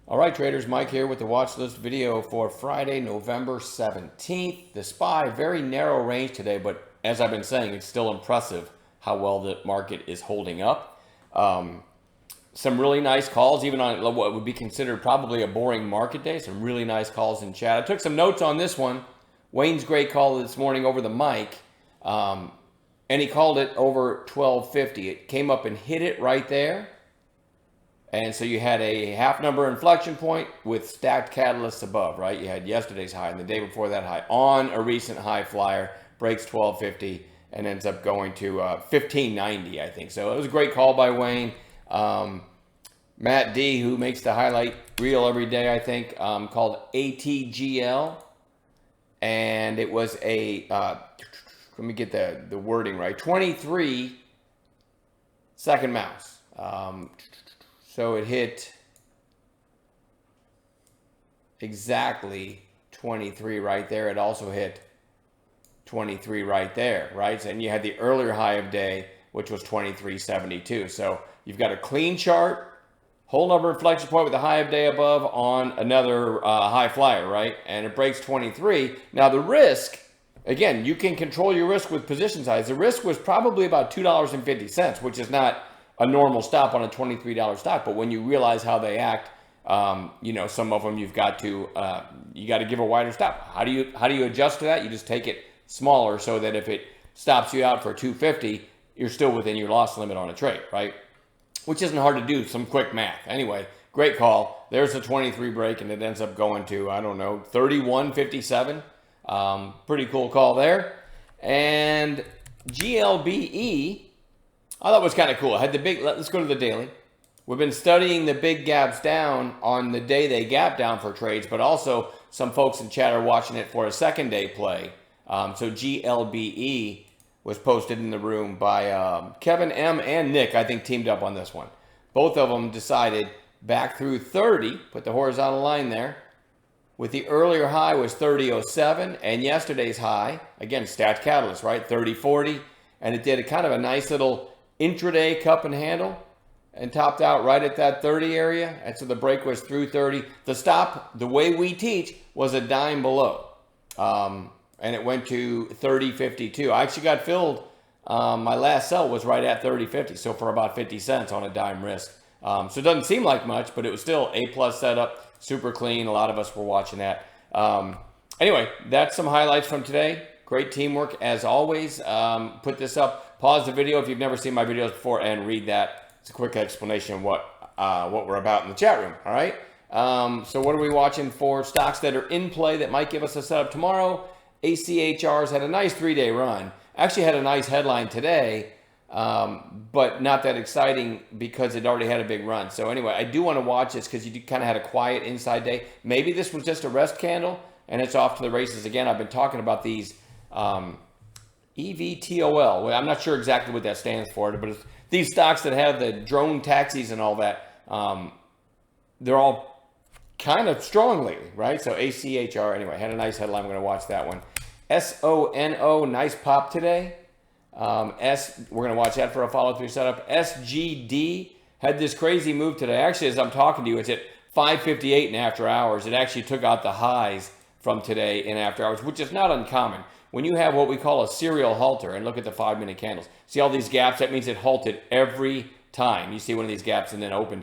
All right, traders, Mike here with the watch list video for Friday, November 17th. The SPY, very narrow range today, but as I've been saying, it's still impressive how well the market is holding up. Some really nice calls, even on what would be considered probably a boring market day. Some really nice calls in chat. I took some notes on this one. Wayne's great call this morning over the mic, and he called it over 1250. It came up and hit it right there. And so you had a half number inflection point with stacked catalysts above, right? You had yesterday's high and the day before that high on a recent high flyer, breaks 1250 and ends up going to 1590, I think. So it was a great call by Wayne. Matt D, who makes the highlight reel every day, I think, called ATGL. And it was a, let me get the wording right, 23 second mouse. So it hit exactly 23 right there. It also hit 23 right there, right? And you had the earlier high of day, which was 23.72. So you've got a clean chart, whole number inflection point with the high of day above on another high flyer, right? And it breaks 23. Now the risk, again, you can control your risk with position size. The risk was probably about $2.50, which is not a normal stop on a $23 stock, but when you realize how they act, you know, some of them you've got to give a wider stop. How do you adjust to that? You just take it smaller so that if it stops you out for 250, you're still within your loss limit on a trade, right? Which isn't hard to do. Some quick math. Anyway, great call. There's a 23 break, and it ends up going to, I don't know, 31.57. Pretty cool call there. And GLBE. I thought it was kind of cool. I had the big, let's go to the daily. We've been studying the big gaps down on the day they gap down for trades, but also some folks in chat are watching it for a second day play. So GLBE was posted in the room by Kevin M and Nick, I think teamed up on this one. Both of them decided back through 30, put the horizontal line there, with the earlier high was 30.07 and yesterday's high, again, stacked catalyst, right? 30.40, and it did a kind of a nice little intraday cup and handle and topped out right at that 30 area. And so the break was through 30. The stop, the way we teach, was a dime below. And it went to 30.52. I actually got filled. My last sell was right at 30.50. So for about 50 cents on a dime risk. So it doesn't seem like much, but it was still A+ setup, super clean. A lot of us were watching that. Anyway, that's some highlights from today. Great teamwork as always. Put this up. Pause the video if you've never seen my videos before and read that. It's a quick explanation of what we're about in the chat room. All right. So what are we watching for stocks that are in play that might give us a setup tomorrow? ACHR's had a nice 3-day run. Actually had a nice headline today, but not that exciting because it already had a big run. So anyway, I do want to watch this because you kind of had a quiet inside day. Maybe this was just a rest candle and it's off to the races again. I've been talking about these EVTOL. Well, I'm not sure exactly what that stands for, but it's these stocks that have the drone taxis and all that, they're all kind of strong lately, right? So ACHR, anyway, had a nice headline. I'm going to watch that one. SONO, nice pop today. We're going to watch that for a follow-through setup. SGD had this crazy move today. Actually, as I'm talking to you, it's at 5:58 in after hours. It actually took out the highs from today in after hours, which is not uncommon. When you have what we call a serial halter, and look at the 5-minute candles, see all these gaps? That means it halted every time you see one of these gaps and then opened.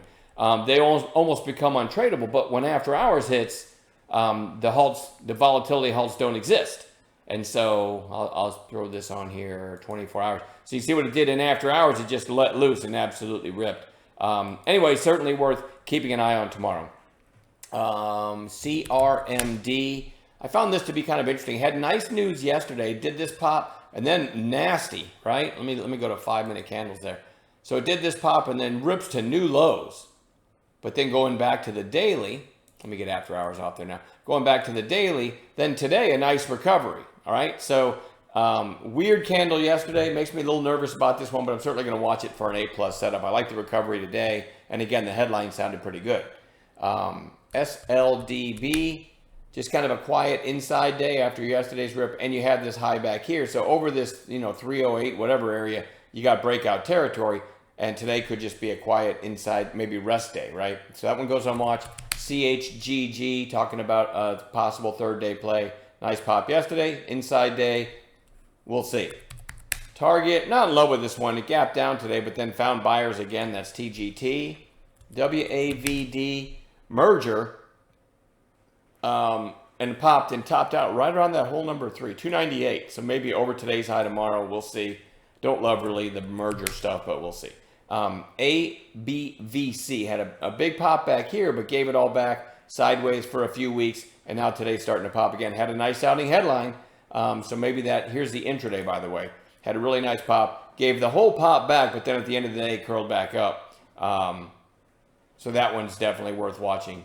They almost become untradeable, but when after hours hits, the volatility halts don't exist. And so I'll throw this on here, 24 hours. So you see what it did in after hours? It just let loose and absolutely ripped. Anyway, certainly worth keeping an eye on tomorrow. CRMD. I found this to be kind of interesting. Had nice news yesterday, did this pop, and then nasty, right? Let me go to 5-minute candles there. So it did this pop and then rips to new lows. But then going back to the daily, let me get after hours off there now. Going back to the daily, then today a nice recovery, all right? So weird candle yesterday. Makes me a little nervous about this one, but I'm certainly going to watch it for an A+ setup. I like the recovery today. And again, the headline sounded pretty good. SLDB. Just kind of a quiet inside day after yesterday's rip, and you had this high back here. So over this, 308, whatever area, you got breakout territory. And today could just be a quiet inside, maybe rest day, right? So that one goes on watch. CHGG, talking about a possible third day play. Nice pop yesterday. Inside day, we'll see. Target, not in love with this one. It gapped down today, but then found buyers again. That's TGT. WAVD, merger. And popped and topped out right around that whole number 3, 298. So maybe over today's high tomorrow. We'll see. Don't love really the merger stuff, but we'll see. ABVC had a big pop back here, but gave it all back sideways for a few weeks. And now today's starting to pop again. Had a nice outing headline. So maybe that, here's the intraday, by the way. Had a really nice pop. Gave the whole pop back, but then at the end of the day, curled back up. So that one's definitely worth watching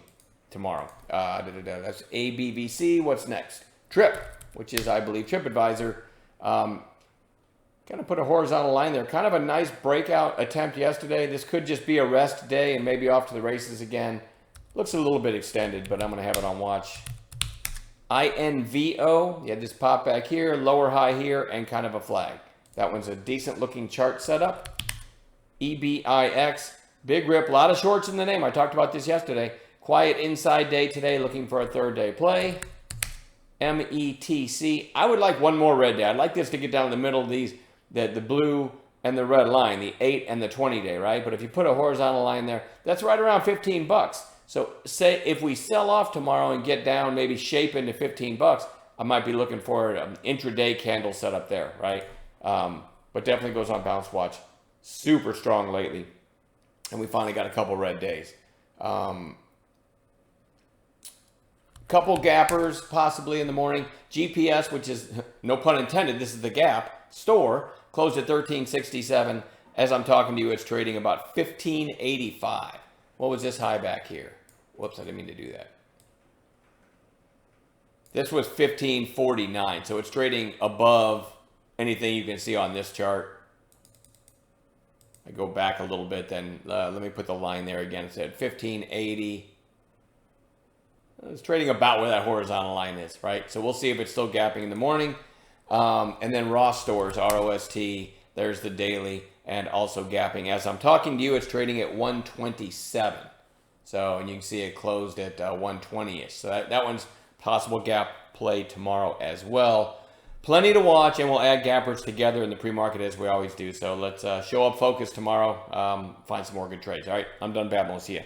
tomorrow. That's ABVC. What's next? Trip, which is, I believe, TripAdvisor. Kind of put a horizontal line there. Kind of a nice breakout attempt yesterday. This could just be a rest day and maybe off to the races again. Looks a little bit extended, but I'm going to have it on watch. INVO. You had this pop back here, lower high here, and kind of a flag. That one's a decent looking chart setup. EBIX. Big rip. A lot of shorts in the name. I talked about this yesterday. Quiet inside day today, looking for a third day play. METC. I would like one more red day. I'd like this to get down in the middle of these, the blue and the red line, the 8 and the 20 day, right? But if you put a horizontal line there, that's right around 15 bucks. So say if we sell off tomorrow and get down, maybe shape into 15 bucks, I might be looking for an intraday candle setup there, right? But definitely goes on bounce watch. Super strong lately. And we finally got a couple red days. Couple gappers possibly in the morning. GPS, which is, no pun intended, this is the gap store, closed at 1367. As I'm talking to you, it's trading about 1585. What was this high back here? Whoops, I didn't mean to do that. This was 1549, so it's trading above anything you can see on this chart. I go back a little bit, then let me put the line there again. It said 1580. It's trading about where that horizontal line is, right? So we'll see if it's still gapping in the morning. And then Ross Stores, ROST, there's the daily, and also gapping. As I'm talking to you, it's trading at 127. So, and you can see it closed at 120-ish. So that one's possible gap play tomorrow as well. Plenty to watch, and we'll add gappers together in the pre-market as we always do. So let's show up focused tomorrow, find some more good trades. All right, I'm done babbling. We'll see you.